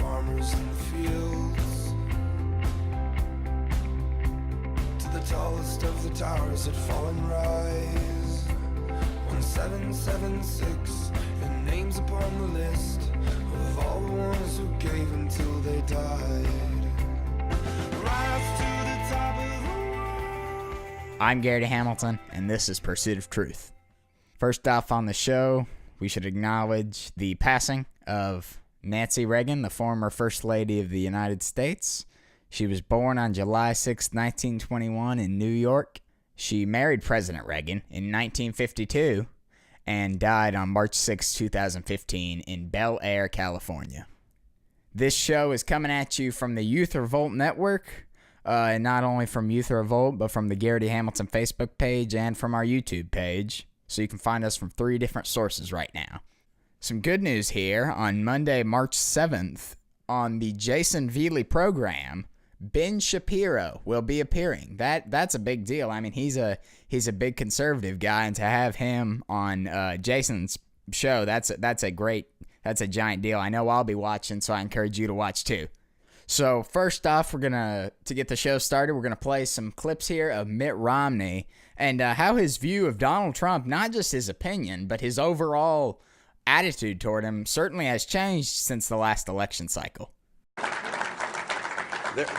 farmers in the fields, to the tallest of the towers that fall and rise. 1776, and names upon the list of all the ones who gave until they died. Rise to the top of the world. I'm Gary Hamilton, and this is Pursuit of Truth. First off on the show, we should acknowledge the passing of Nancy Reagan, the former First Lady of the United States. She was born on July 6, 1921 in New York. She married President Reagan in 1952 and died on March 6, 2015 in Bel Air, California. This show is coming at you from the Youth Revolt Network, and not only from Youth Revolt, but from the Gary Hamilton Facebook page and from our YouTube page. So you can find us from 3 different sources right now. Some good news here. On Monday, March 7th, on the Jason Veely program, Ben Shapiro will be appearing. That's a big deal. I mean, he's a big conservative guy, and to have him on Jason's show, that's a giant deal. I know I'll be watching, so I encourage you to watch too. So first off, to get the show started, we're gonna play some clips here of Mitt Romney and how his view of Donald Trump, not just his opinion, but his overall attitude toward him, certainly has changed since the last election cycle.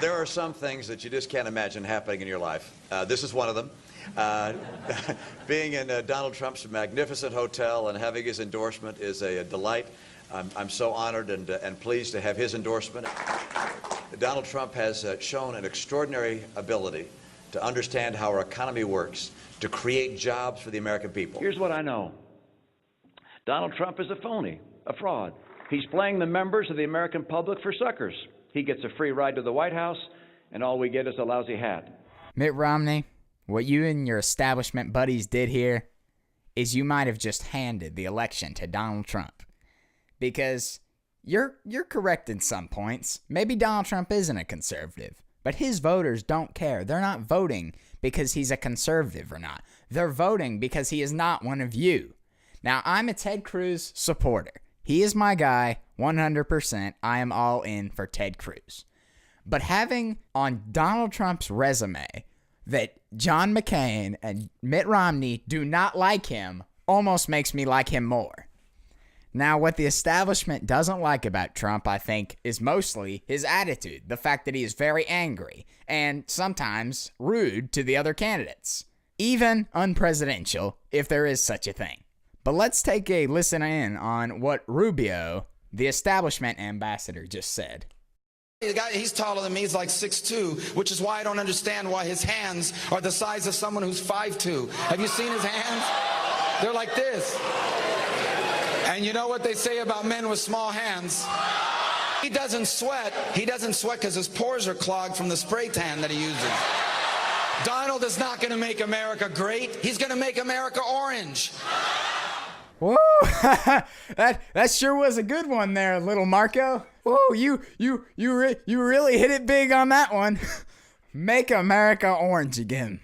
There are some things that you just can't imagine happening in your life. This is one of them. Being in Donald Trump's magnificent hotel and having his endorsement is a delight. I'm so honored and pleased to have his endorsement. Donald Trump has shown an extraordinary ability to understand how our economy works, to create jobs for the American people. Here's what I know. Donald Trump is a phony, a fraud. He's playing the members of the American public for suckers. He gets a free ride to the White House, and all we get is a lousy hat. Mitt Romney, what you and your establishment buddies did here is you might have just handed the election to Donald Trump. Because you're correct in some points. Maybe Donald Trump isn't a conservative, but his voters don't care. They're not voting because he's a conservative or not. They're voting because he is not one of you. Now, I'm a Ted Cruz supporter. He is my guy, 100%. I am all in for Ted Cruz. But having on Donald Trump's resume that John McCain and Mitt Romney do not like him almost makes me like him more. Now, what the establishment doesn't like about Trump, I think, is mostly his attitude. The fact that he is very angry and sometimes rude to the other candidates. Even unpresidential, if there is such a thing. But let's take a listen in on what Rubio, the establishment ambassador, just said. He's taller than me. He's like 6'2", which is why I don't understand why his hands are the size of someone who's 5'2". Have you seen his hands? They're like this. And you know what they say about men with small hands? He doesn't sweat. He doesn't sweat because his pores are clogged from the spray tan that he uses. Donald is not going to make America great. He's going to make America orange. Whoa, that sure was a good one there, little Marco. Whoa, you really hit it big on that one. Make America orange again.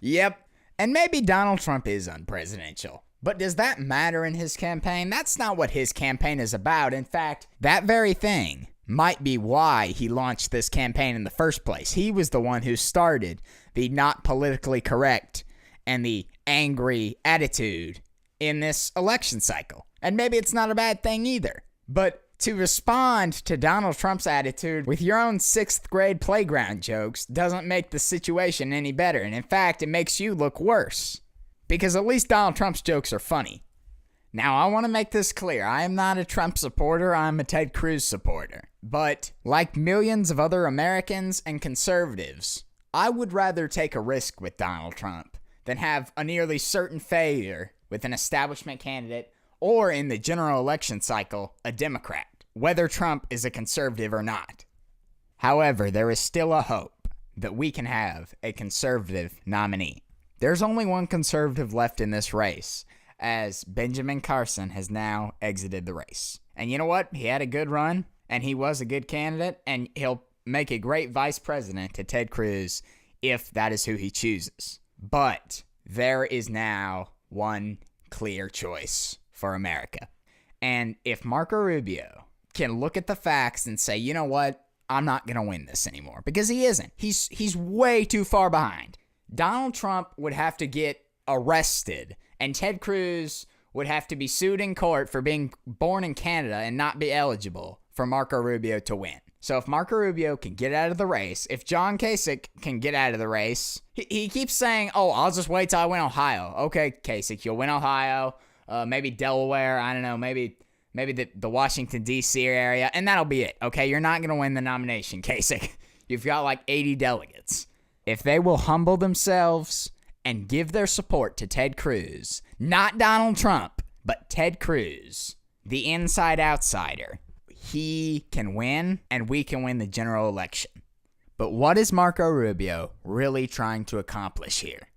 Yep, and maybe Donald Trump is unpresidential. But does that matter in his campaign? That's not what his campaign is about. In fact, that very thing might be why he launched this campaign in the first place. He was the one who started the not politically correct and the angry attitude in this election cycle. And maybe it's not a bad thing either. But to respond to Donald Trump's attitude with your own 6th grade playground jokes doesn't make the situation any better. And in fact, it makes you look worse. Because at least Donald Trump's jokes are funny. Now, I want to make this clear. I am not a Trump supporter. I'm a Ted Cruz supporter. But like millions of other Americans and conservatives, I would rather take a risk with Donald Trump than have a nearly certain failure with an establishment candidate or in the general election cycle, a Democrat, whether Trump is a conservative or not. However, there is still a hope that we can have a conservative nominee. There's only one conservative left in this race, as Benjamin Carson has now exited the race. And you know what? He had a good run, and he was a good candidate, and he'll make a great vice president to Ted Cruz if that is who he chooses. But there is now one clear choice for America. And if Marco Rubio can look at the facts and say, you know what? I'm not going to win this anymore. Because he isn't. He's way too far behind. Donald Trump would have to get arrested, and Ted Cruz would have to be sued in court for being born in Canada and not be eligible for Marco Rubio to win. So if Marco Rubio can get out of the race, if John Kasich can get out of the race, he keeps saying, oh, I'll just wait till I win Ohio. Okay, Kasich, you'll win Ohio, maybe Delaware, I don't know, maybe the Washington, D.C. area, and that'll be it. Okay, you're not going to win the nomination, Kasich. You've got like 80 delegates. If they will humble themselves and give their support to Ted Cruz, not Donald Trump, but Ted Cruz, the inside outsider, he can win, and we can win the general election. But what is Marco Rubio really trying to accomplish here?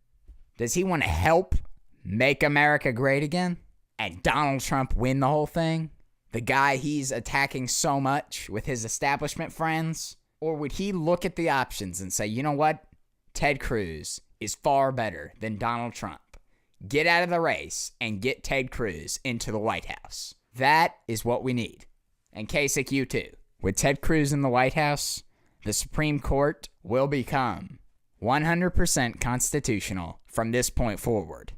Does he want to help make America great again? And Donald Trump win the whole thing? The guy he's attacking so much with his establishment friends? Or would he look at the options and say, you know what? Ted Cruz is far better than Donald Trump. Get out of the race and get Ted Cruz into the White House. That is what we need. And Kasich, you too. With Ted Cruz in the White House, the Supreme Court will become 100% constitutional from this point forward.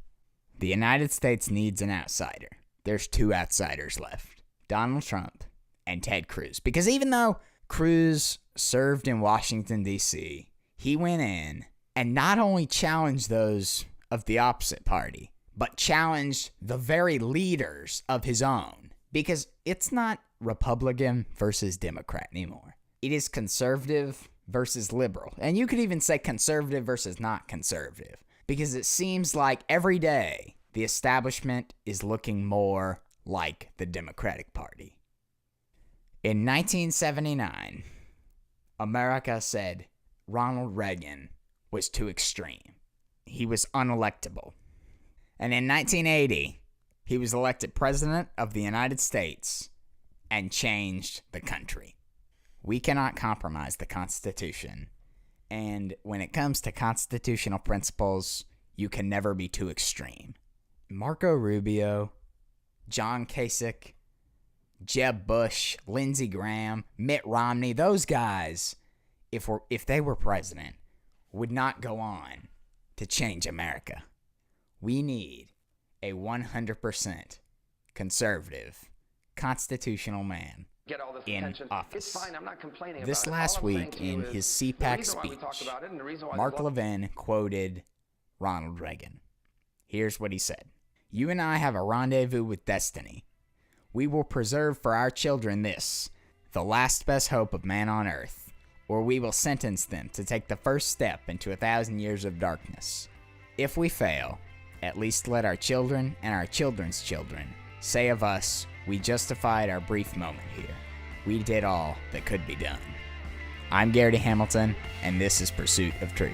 The United States needs an outsider. There's two outsiders left. Donald Trump and Ted Cruz. Because even though Cruz served in Washington, D.C., he went in and not only challenged those of the opposite party, but challenged the very leaders of his own. Because it's not Republican versus Democrat anymore. It is conservative versus liberal. And you could even say conservative versus not conservative. Because it seems like every day the establishment is looking more like the Democratic Party. In 1979, America said Ronald Reagan was too extreme. He was unelectable. And in 1980, he was elected President of the United States and changed the country. We cannot compromise the Constitution. And when it comes to constitutional principles, you can never be too extreme. Marco Rubio, John Kasich, Jeb Bush, Lindsey Graham, Mitt Romney, those guys, if they were president, would not go on to change America. We need a 100% conservative, constitutional man in office. It's fine, I'm not complaining this about it. last All I'm week saying to in you his is the CPAC reason why we speech, talk about it and the reason why Mark there's Levin quoted Ronald Reagan. Here's what he said. You and I have a rendezvous with destiny. We will preserve for our children this, the last best hope of man on earth, or we will sentence them to take the first step into 1,000 years of darkness. If we fail, at least let our children and our children's children say of us, we justified our brief moment here. We did all that could be done. I'm Garrity Hamilton, and this is Pursuit of Truth.